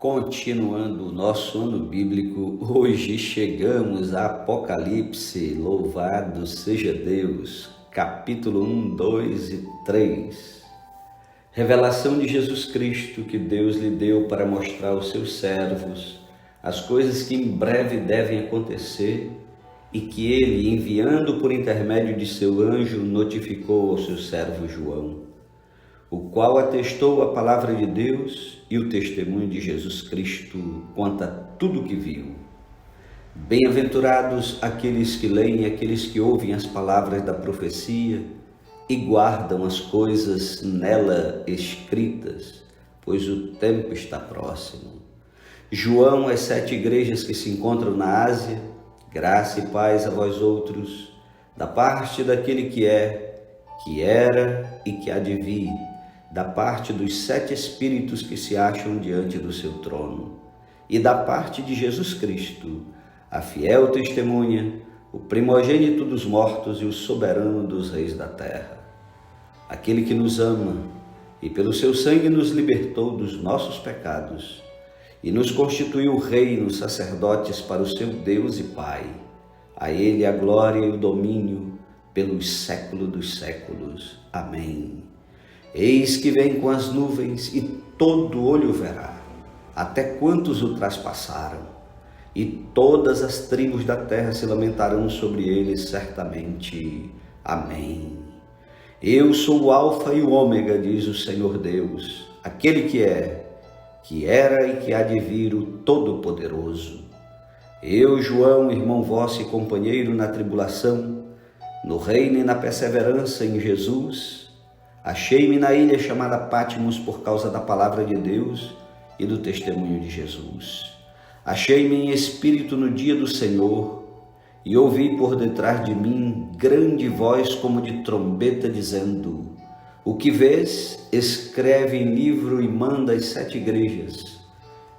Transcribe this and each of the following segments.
Continuando o nosso ano bíblico, hoje chegamos a Apocalipse, louvado seja Deus, capítulo 1, 2 e 3. Revelação de Jesus Cristo que Deus lhe deu para mostrar aos seus servos as coisas que em breve devem acontecer e que ele, enviando por intermédio de seu anjo, notificou ao seu servo João, o qual atestou a palavra de Deus e o testemunho de Jesus Cristo quanto a tudo o que viu. Bem-aventurados aqueles que leem e aqueles que ouvem as palavras da profecia e guardam as coisas nela escritas, pois o tempo está próximo. João, as 7 igrejas que se encontram na Ásia, graça e paz a vós outros, da parte daquele que é, que era e que há de vir, da parte dos 7 Espíritos que se acham diante do seu trono, e da parte de Jesus Cristo, a fiel testemunha, o primogênito dos mortos e o soberano dos reis da terra. Aquele que nos ama e pelo seu sangue nos libertou dos nossos pecados e nos constituiu reinos, sacerdotes para o seu Deus e Pai. A ele a glória e o domínio pelos séculos dos séculos. Amém. Eis que vem com as nuvens e todo olho verá, até quantos o traspassaram, e todas as tribos da terra se lamentarão sobre ele certamente. Amém. Eu sou o Alfa e o Ômega, diz o Senhor Deus, aquele que é, que era e que há de vir, o Todo-Poderoso. Eu, João, irmão vosso e companheiro na tribulação, no reino e na perseverança em Jesus, achei-me na ilha chamada Patmos por causa da palavra de Deus e do testemunho de Jesus. Achei-me em espírito no dia do Senhor e ouvi por detrás de mim grande voz como de trombeta dizendo: o que vês, escreve em livro e manda às 7 igrejas: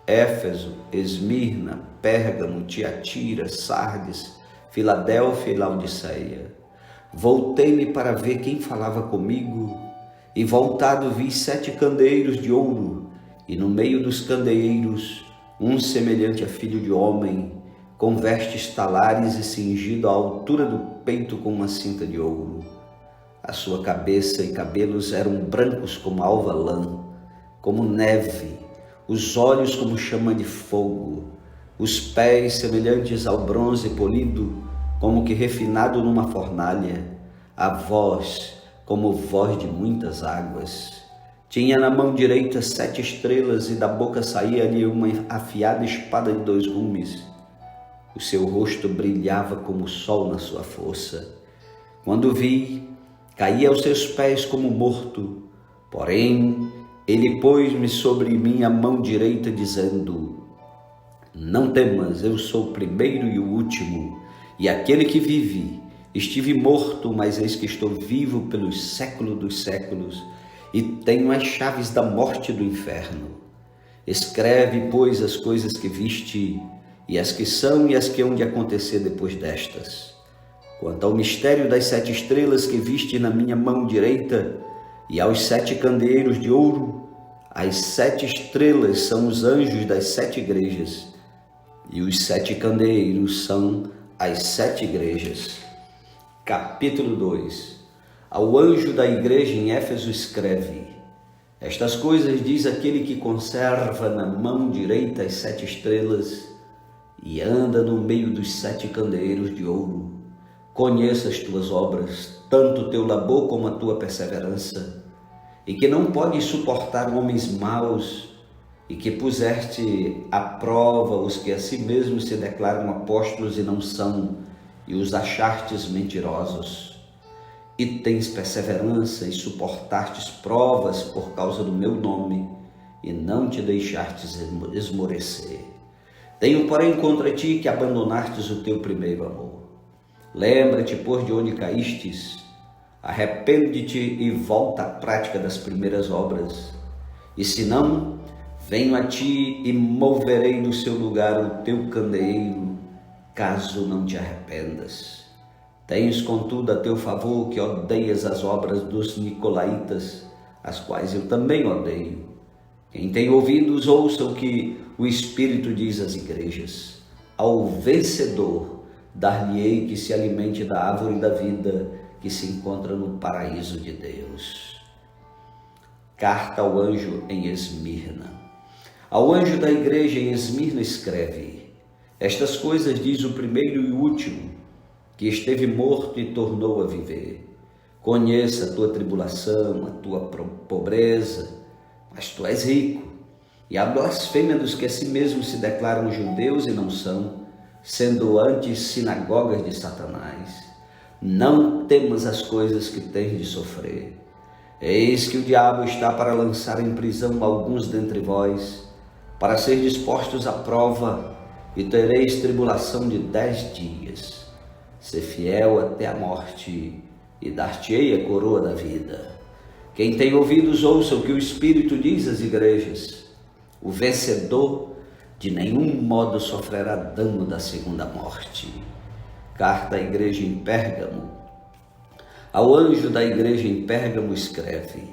Éfeso, Esmirna, Pérgamo, Tiatira, Sardes, Filadélfia e Laodiceia. Voltei-me para ver quem falava comigo, e voltado vi 7 candeeiros de ouro, e no meio dos candeeiros um semelhante a filho de homem, com vestes talares e cingido à altura do peito com uma cinta de ouro. A sua cabeça e cabelos eram brancos como alva lã, como neve, os olhos como chama de fogo, os pés semelhantes ao bronze polido, como que refinado numa fornalha, a voz como voz de muitas águas. Tinha na mão direita 7 estrelas e da boca saía-lhe uma afiada espada de 2 gumes. O seu rosto brilhava como o sol na sua força. Quando vi, caí aos seus pés como morto, porém ele pôs-me sobre mim a mão direita, dizendo: não temas, eu sou o primeiro e o último, e aquele que vive. Estive morto, mas eis que estou vivo pelos séculos dos séculos, e tenho as chaves da morte e do inferno. Escreve, pois, as coisas que viste, e as que são e as que hão de acontecer depois destas. Quanto ao mistério das 7 estrelas que viste na minha mão direita, e aos 7 candeeiros de ouro, as 7 estrelas são os anjos das 7 igrejas, e os 7 candeeiros são as 7 igrejas. Capítulo 2. Ao anjo da igreja em Éfeso escreve: estas coisas diz aquele que conserva na mão direita as 7 estrelas e anda no meio dos 7 candeeiros de ouro. Conheça as tuas obras, tanto o teu labor como a tua perseverança, e que não podes suportar homens maus, e que puseste à prova os que a si mesmos se declaram apóstolos e não são, e os achartes mentirosos. E tens perseverança e suportastes provas por causa do meu nome, e não te deixastes esmorecer. Tenho, porém, contra ti que abandonastes o teu primeiro amor. Lembra-te, pois, de onde caístes, arrepende-te e volta à prática das primeiras obras. E se não, venho a ti e moverei do seu lugar o teu candeeiro, caso não te arrependas. Tens, contudo, a teu favor que odeias as obras dos nicolaítas, as quais eu também odeio. Quem tem ouvidos, ouça o que o Espírito diz às igrejas. Ao vencedor, dar-lhe-ei que se alimente da árvore da vida que se encontra no paraíso de Deus. Carta ao anjo em Esmirna. Ao anjo da igreja em Esmirna escreve: estas coisas diz o primeiro e o último, que esteve morto e tornou a viver. Conheça a tua tribulação, a tua pobreza, mas tu és rico, e a blasfêmia dos que a si mesmos se declaram judeus e não são, sendo antes sinagogas de Satanás. Não temas as coisas que tens de sofrer. Eis que o diabo está para lançar em prisão alguns dentre vós, para ser dispostos à prova, e tereis tribulação de 10 dias. Sê fiel até a morte, e dar-te-ei a coroa da vida. Quem tem ouvidos, ouça o que o Espírito diz às igrejas. O vencedor de nenhum modo sofrerá dano da segunda morte. Carta à igreja em Pérgamo. Ao anjo da igreja em Pérgamo escreve: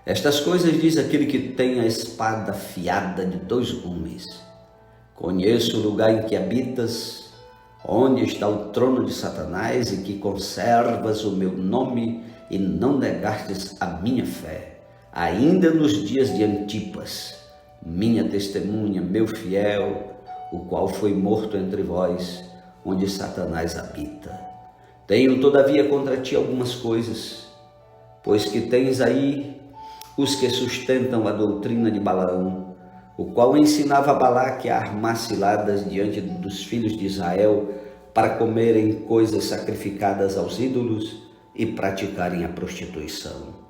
estas coisas diz aquele que tem a espada afiada de 2 gumes. Conheço o lugar em que habitas, onde está o trono de Satanás, e que conservas o meu nome e não negastes a minha fé, ainda nos dias de Antipas, minha testemunha, meu fiel, o qual foi morto entre vós, onde Satanás habita. Tenho, todavia, contra ti algumas coisas, pois que tens aí os que sustentam a doutrina de Balaão, o qual ensinava a Balaque a armar ciladas diante dos filhos de Israel para comerem coisas sacrificadas aos ídolos e praticarem a prostituição.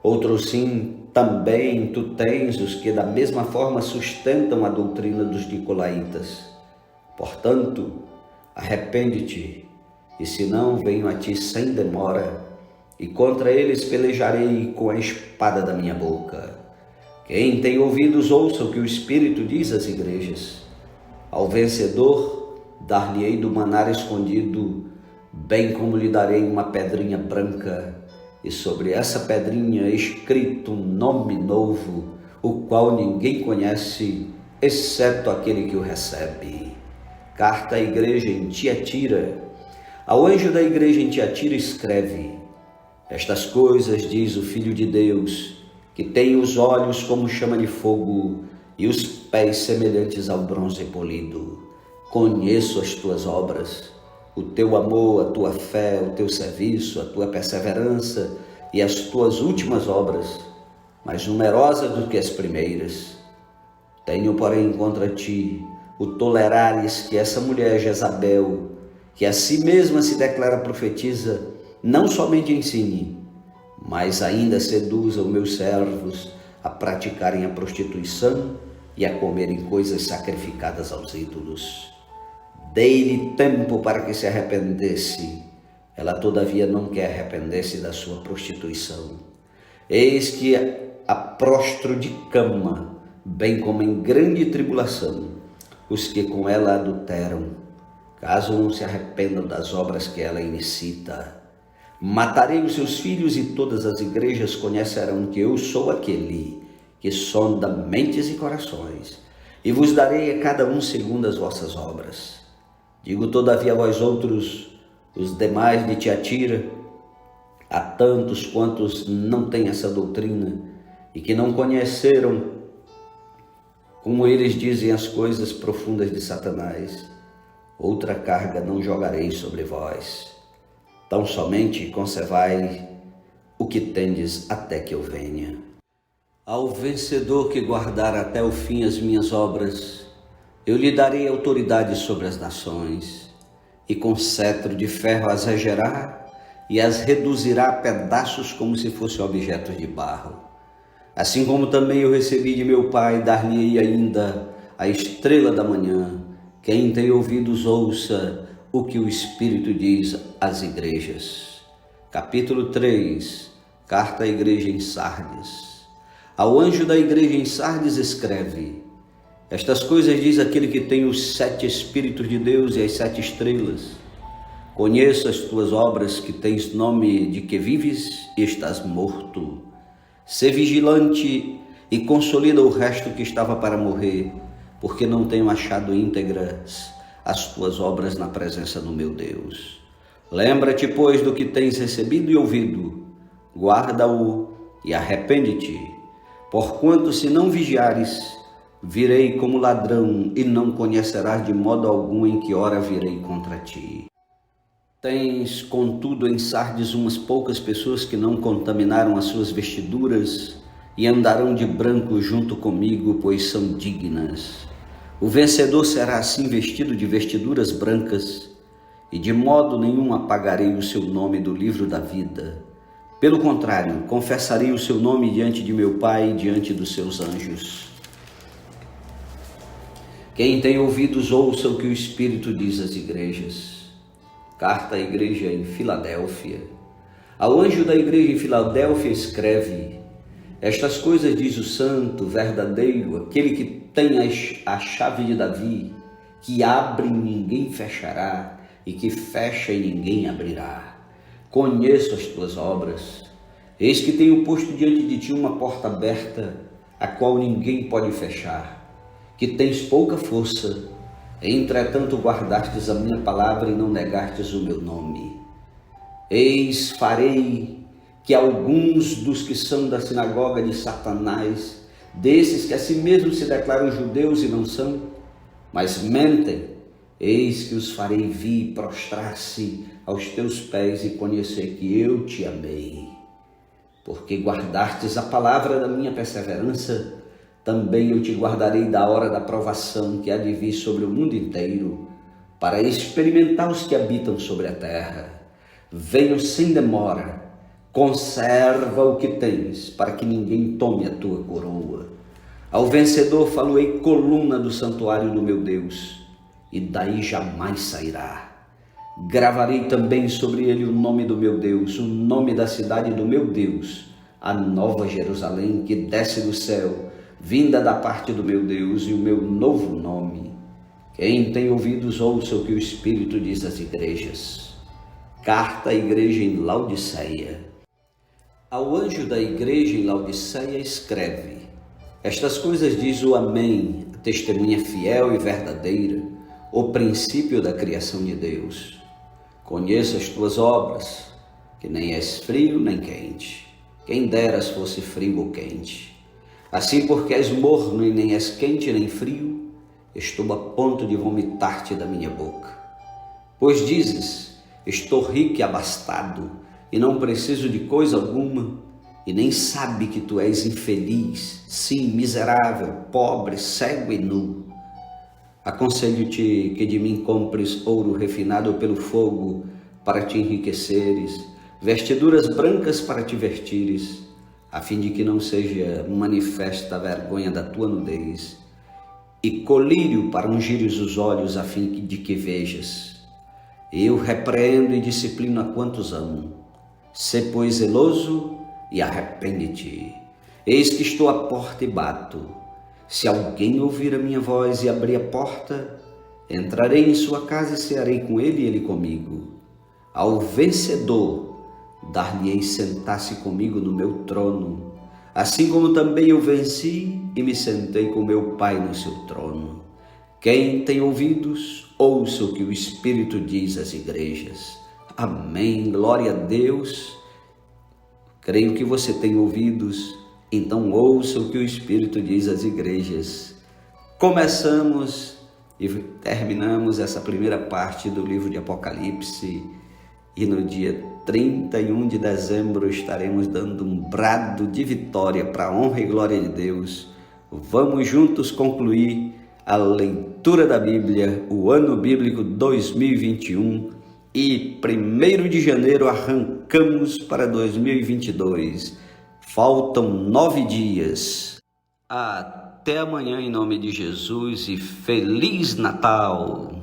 Outros sim, também tu tens os que da mesma forma sustentam a doutrina dos nicolaítas. Portanto, arrepende-te, e se não, venho a ti sem demora, e contra eles pelejarei com a espada da minha boca. Quem tem ouvidos, ouça o que o Espírito diz às igrejas. Ao vencedor, dar-lhe-ei do manar escondido, bem como lhe darei uma pedrinha branca, e sobre essa pedrinha escrito um nome novo, o qual ninguém conhece, exceto aquele que o recebe. Carta à igreja em Tiatira. Ao anjo da igreja em Tiatira escreve: estas coisas diz o Filho de Deus, que tem os olhos como chama de fogo e os pés semelhantes ao bronze polido. Conheço as tuas obras, o teu amor, a tua fé, o teu serviço, a tua perseverança e as tuas últimas obras, mais numerosas do que as primeiras. Tenho, porém, contra ti o tolerares que essa mulher Jezabel, que a si mesma se declara profetisa, não somente ensine, mas ainda seduza os meus servos a praticarem a prostituição e a comerem coisas sacrificadas aos ídolos. Dei-lhe tempo para que se arrependesse. Ela, todavia, não quer arrepender-se da sua prostituição. Eis que a prostro de cama, bem como em grande tribulação, os que com ela adulteram, caso não se arrependam das obras que ela incita. Matarei os seus filhos, e todas as igrejas conhecerão que eu sou aquele que sonda mentes e corações, e vos darei a cada um segundo as vossas obras. Digo, todavia, a vós outros, os demais de Tiatira, a tantos quantos não têm essa doutrina e que não conheceram, como eles dizem, as coisas profundas de Satanás, outra carga não jogarei sobre vós. Tão somente conservai o que tendes até que eu venha. Ao vencedor que guardar até o fim as minhas obras, eu lhe darei autoridade sobre as nações, e com cetro de ferro as regerá e as reduzirá a pedaços como se fossem objetos de barro. Assim como também eu recebi de meu Pai, dar-lhe-ei ainda a estrela da manhã. Quem tem ouvidos, ouça o que o Espírito diz às igrejas. Capítulo 3. Carta à igreja em Sardes. Ao anjo da igreja em Sardes escreve: estas coisas diz aquele que tem os 7 Espíritos de Deus e as 7 estrelas. Conheço as tuas obras, que tens nome de que vives e estás morto. Sê vigilante e consolida o resto que estava para morrer, porque não tenho achado íntegras as tuas obras na presença do meu Deus. Lembra-te, pois, do que tens recebido e ouvido, guarda-o e arrepende-te, porquanto se não vigiares, virei como ladrão e não conhecerás de modo algum em que hora virei contra ti. Tens, contudo, em Sardes umas poucas pessoas que não contaminaram as suas vestiduras e andarão de branco junto comigo, pois são dignas. O vencedor será assim vestido de vestiduras brancas, e de modo nenhum apagarei o seu nome do livro da vida. Pelo contrário, confessarei o seu nome diante de meu Pai e diante dos seus anjos. Quem tem ouvidos, ouça o que o Espírito diz às igrejas. Carta à igreja em Filadélfia. Ao anjo da igreja em Filadélfia escreve: estas coisas diz o santo, verdadeiro, aquele que tem a chave de Davi, que abre e ninguém fechará, e que fecha e ninguém abrirá. Conheço as tuas obras. Eis que tenho posto diante de ti uma porta aberta, a qual ninguém pode fechar. Que tens pouca força, entretanto guardastes a minha palavra e não negastes o meu nome. Eis, farei que alguns dos que são da sinagoga de Satanás, desses que a si mesmos se declaram judeus e não são, mas mentem, eis que os farei vir prostrar-se aos teus pés e conhecer que eu te amei. Porque guardastes a palavra da minha perseverança, também eu te guardarei da hora da provação que há de vir sobre o mundo inteiro, para experimentar os que habitam sobre a terra. Venho sem demora, conserva o que tens, para que ninguém tome a tua coroa. Ao vencedor faloei coluna do santuário do meu Deus, e daí jamais sairá. Gravarei também sobre ele o nome do meu Deus, o nome da cidade do meu Deus, a nova Jerusalém que desce do céu, vinda da parte do meu Deus, e o meu novo nome. Quem tem ouvidos, ouça o que o Espírito diz às igrejas. Carta à igreja em Laodiceia. Ao anjo da igreja em Laodiceia escreve: estas coisas diz o Amém, a testemunha fiel e verdadeira, o princípio da criação de Deus. Conheço as tuas obras, que nem és frio nem quente. Quem deras fosse frio ou quente. Assim, porque és morno e nem és quente nem frio, estou a ponto de vomitar-te da minha boca. Pois dizes: estou rico e abastado, e não preciso de coisa alguma, e nem sabe que tu és infeliz, sim, miserável, pobre, cego e nu. Aconselho-te que de mim compres ouro refinado pelo fogo, para te enriqueceres, vestiduras brancas para te vestires, a fim de que não seja manifesta a vergonha da tua nudez, e colírio para ungires os olhos, a fim de que vejas. Eu repreendo e disciplino a quantos amo. Sê, pois, zeloso e arrepende-te. Eis que estou à porta e bato. Se alguém ouvir a minha voz e abrir a porta, entrarei em sua casa e cearei com ele e ele comigo. Ao vencedor, dar-lhe-ei sentar-se comigo no meu trono, assim como também eu venci e me sentei com meu Pai no seu trono. Quem tem ouvidos, ouça o que o Espírito diz às igrejas. Amém, glória a Deus. Creio que você tem ouvidos, então ouça o que o Espírito diz às igrejas. Começamos e terminamos essa primeira parte do livro de Apocalipse, e no dia 31 de dezembro estaremos dando um brado de vitória para a honra e glória de Deus. Vamos juntos concluir a leitura da Bíblia, o ano bíblico 2021, e 1º de janeiro arrancamos para 2022. Faltam 9 dias. Até amanhã, em nome de Jesus, e Feliz Natal!